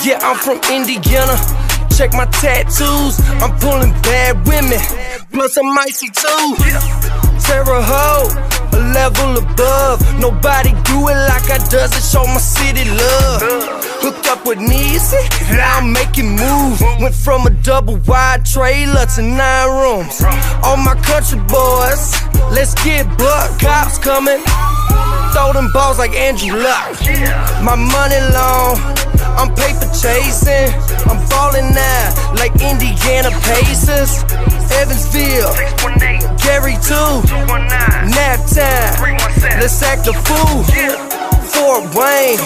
Yeah, I'm from Indiana. Check my tattoos. I'm pulling bad women. Plus I'm icy too. Terror Ho, a level above. Nobody do it like I does it. Show my city love. Hooked up with Neezy, now I'm making moves. Went from a double wide trailer to 9 rooms. All my country boys, let's get buck. Cops coming, throw them balls like Andrew Luck. My money long, I'm paper chasing. I'm falling now like Indiana Pacers. Evansville, Gary 2, nap time, let's act a fool. Fort Wayne,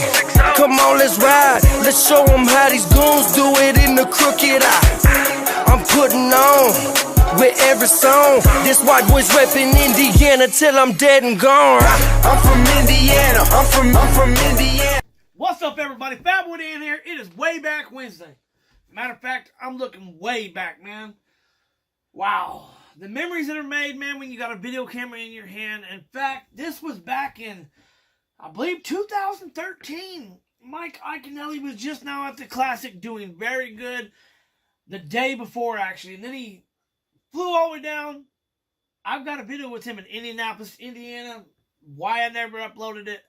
come on, let's ride. Let's show them how these goons do it in the crooked eye. I'm putting on with every song. This white boy's reppin' Indiana till I'm dead and gone. I'm from Indiana, I'm from Indiana. What's up, everybody? FatBoy Dan here. It is way back Wednesday. Matter of fact, I'm looking way back, man. Wow. The memories that are made, man, when you got a video camera in your hand. In fact, this was back in, I believe, 2013. Mike Iaconelli was just now at the Classic doing very good the day before, actually. And then he flew all the way down. I've got a video with him in Indianapolis, Indiana. Why I never uploaded it,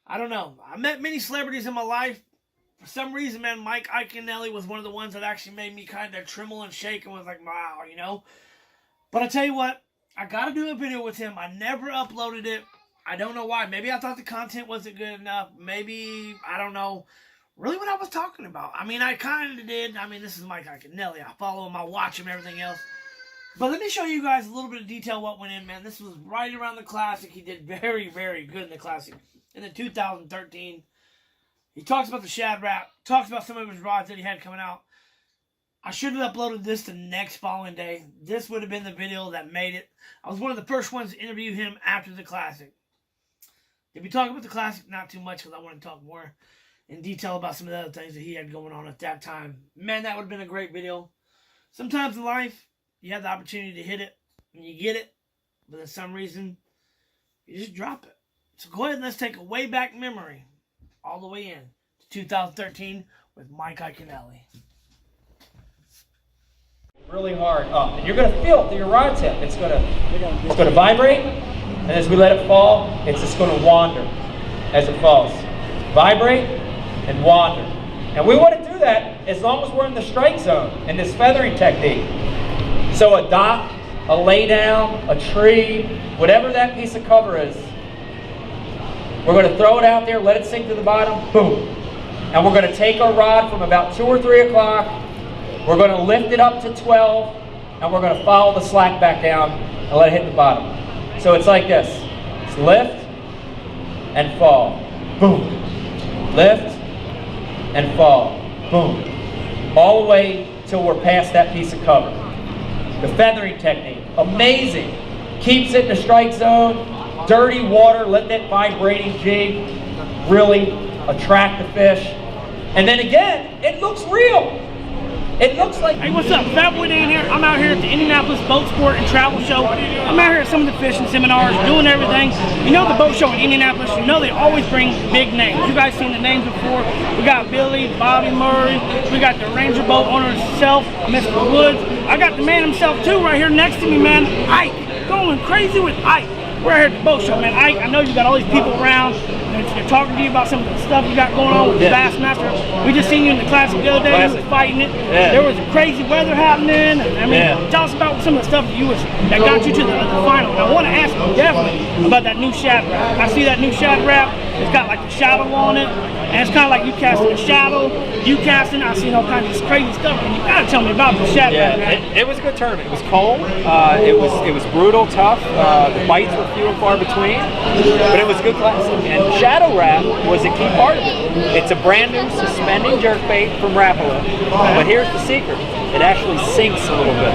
I don't know. I met many celebrities in my life. For some reason, man, Mike Iaconelli was one of the ones that actually made me kind of tremble and shake and was like, wow, you know. But I tell you what, I got to do a video with him. I never uploaded it. I don't know why. Maybe I thought the content wasn't good enough. Maybe, I don't know, really what I was talking about. I mean, I kind of did. I mean, this is Mike Iaconelli. I follow him. I watch him, everything else. But let me show you guys a little bit of detail what went in, man. This was right around the Classic. He did very, very good in the Classic. In the 2013, he talks about the Shad Rap, talks about some of his rods that he had coming out. I should have uploaded this the next following day. This would have been the video that made it. I was one of the first ones to interview him after the Classic. If we talk about the Classic, not too much, because I want to talk more in detail about some of the other things that he had going on at that time. Man, that would have been a great video. Sometimes in life, you have the opportunity to hit it, and you get it, but for some reason, you just drop it. So go ahead and let's take a way back memory all the way in to 2013 with Mike Iaconelli. Really hard up, and you're going to feel it through your rod tip. It's going to vibrate, and as we let it fall, it's just going to wander as it falls. Vibrate and wander. And we want to do that as long as we're in the strike zone in this feathering technique. So a dock, a lay down, a tree, whatever that piece of cover is, we're going to throw it out there, let it sink to the bottom, boom. And we're going to take our rod from about 2 or 3 o'clock, we're going to lift it up to 12, and we're going to follow the slack back down and let it hit the bottom. So it's like this. It's lift and fall, boom. Lift and fall, boom. All the way till we're past that piece of cover. The feathering technique, amazing. Keeps it in the strike zone. Dirty water, let that vibrating jig really attract the fish. And then again, it looks real. It looks like... Hey, what's up? FatBoy Dan here. I'm out here at the Indianapolis Boat Sport and Travel Show. I'm out here at some of the fishing seminars, doing everything. You know the boat show in Indianapolis, you know they always bring big names. You guys seen the names before. We got Billy, Bobby Murray. We got the Ranger boat owner himself, Mr. Woods. I got the man himself too right here next to me, man. Ike. Going crazy with Ike. We're here at the boat show, man. Ike, I know you got all these people around. They're talking to you about some of the stuff you got going on with the Bassmaster. We just seen you in the Classic the other day. You was fighting it. Yeah. There was crazy weather happening. I mean, tell us about some of the stuff that got you to the final. And I want to ask you definitely about that new Shad Rap. I see that new Shad Rap. It's got like the shadow on it. And it's kind of like you casting a shadow. You casting. I've seen all kinds of crazy stuff. And you got to tell me about the Shad Rap. It was a good tournament. It was cold. It was brutal, tough. The bites were few and far between, but it was a good Classic. And Shadow Rap was a key part of it. It's a brand new suspending jerkbait from Rapala. But here's the secret. It actually sinks a little bit.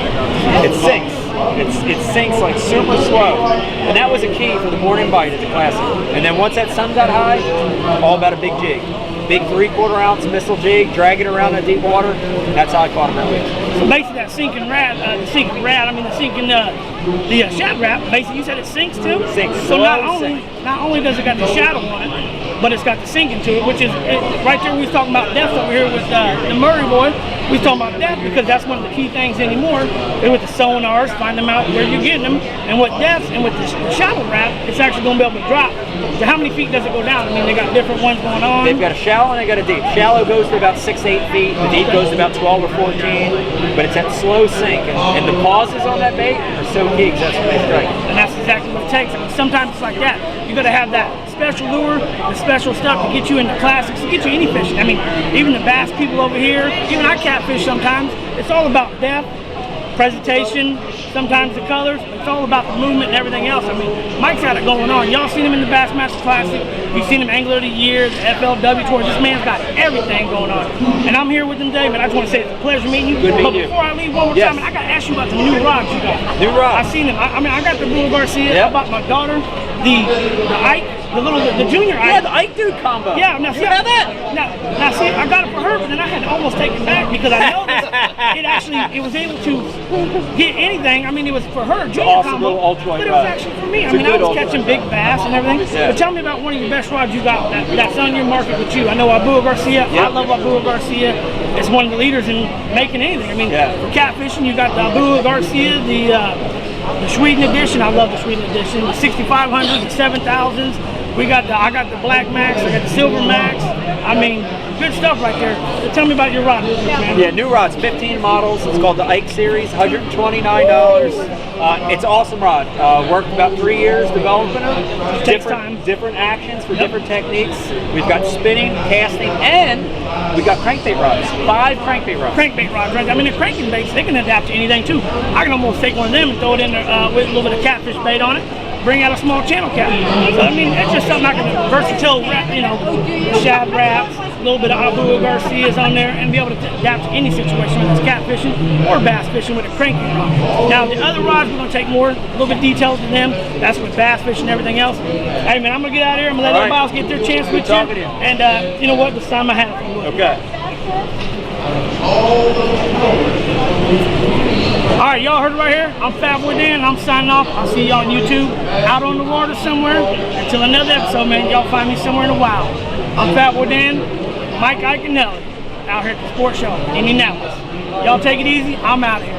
It sinks. It sinks like super slow. And that was a key for the morning bite at the Classic. And then once that sun got high, all about a big jig. Big 3/4 ounce missile jig, drag it around that deep water. That's how I caught him that week. So basically that sinking Shad Rap, basically you said it sinks too? Sinks. So not only does it got the shadow on it, but it's got the sinking to it, which is right there we was talking about depth of over here with the Murray boy. We was talking about depth because that's one of the key things anymore. And with the sonars, find them out where you're getting them, and with depth and with the shallow wrap, it's actually going to be able to drop. So how many feet does it go down? I mean, they got different ones going on. They've got a shallow and they got a deep. Shallow goes to about 6 to 8 feet. The deep goes to about 12 or 14. But it's that slow sink, and the pauses on that bait are so key because that's when they strike. And that's exactly what it takes. I mean, sometimes it's like that. You got to have that special lure, the special stuff to get you into classics, to get you any fishing. I mean, even the bass people over here, even I catfish sometimes. It's all about depth, presentation, sometimes the colors. It's all about the movement and everything else. I mean, Mike's got it going on. Y'all seen him in the Bassmaster Classic. You've seen him Angler of the Year, the FLW Tour. This man's got everything going on. And I'm here with him today, but I just want to say it's a pleasure meeting you. Good meeting you. But before I leave, one more time, and I got to ask you about the new rods you got. New rods. I seen them. I mean, I got the Blue Garcia. Yep. I bought my daughter the Ike. The junior Ike. Yeah, the Ike Dude combo. Yeah, now see, you have that? Now see, I got it for her, but then I had to almost take it back because I noticed it was able to get anything. I mean, it was for her, junior awesome combo, little ultralight but it was rod. actually for me. It's I mean, a I good was catching ultralight big bass and everything. Yeah. But tell me about one of your best rods you got that's on your market with you. I know Abu Garcia. Yep. I love Abu Garcia. It's one of the leaders in making anything. I mean, for catfishing, you got the Abu Garcia, the Sweden edition. I love the Sweden edition. The 6500s, the 7000s. I got the Black Max, I got the Silver Max. I mean, good stuff right there. So tell me about your rod, man. Yeah, new rods, 15 models. It's called the Ike Series, $129. It's an awesome rod. Worked about 3 years developing them. Takes time. Different actions for different techniques. We've got spinning, casting, and we've got crankbait rods. 5 crankbait rods. Crankbait rods, right? I mean, the cranking baits, they can adapt to anything too. I can almost take one of them and throw it in there with a little bit of catfish bait on it. Bring out a small channel cat. So I mean, it's just something I can versatile wrap, shad wraps, a little bit of Abu Garcia's on there, and be able to adapt to any situation, whether it's catfishing or bass fishing with a cranking rod. Now the other rods, we're gonna take a little bit details in them. That's with bass fishing and everything else. Hey man, I'm gonna get out of here. I'm gonna let everybody else get their chance with you. And you know what? This time I have it. Okay. Alright, y'all heard it right here. I'm FatBoy Dan, and I'm signing off. I'll see y'all on YouTube, out on the water somewhere. Until another episode, man, y'all find me somewhere in the wild. I'm FatBoy Dan, Mike Iaconelli, out here at the sports show in Indianapolis. Y'all take it easy. I'm out of here.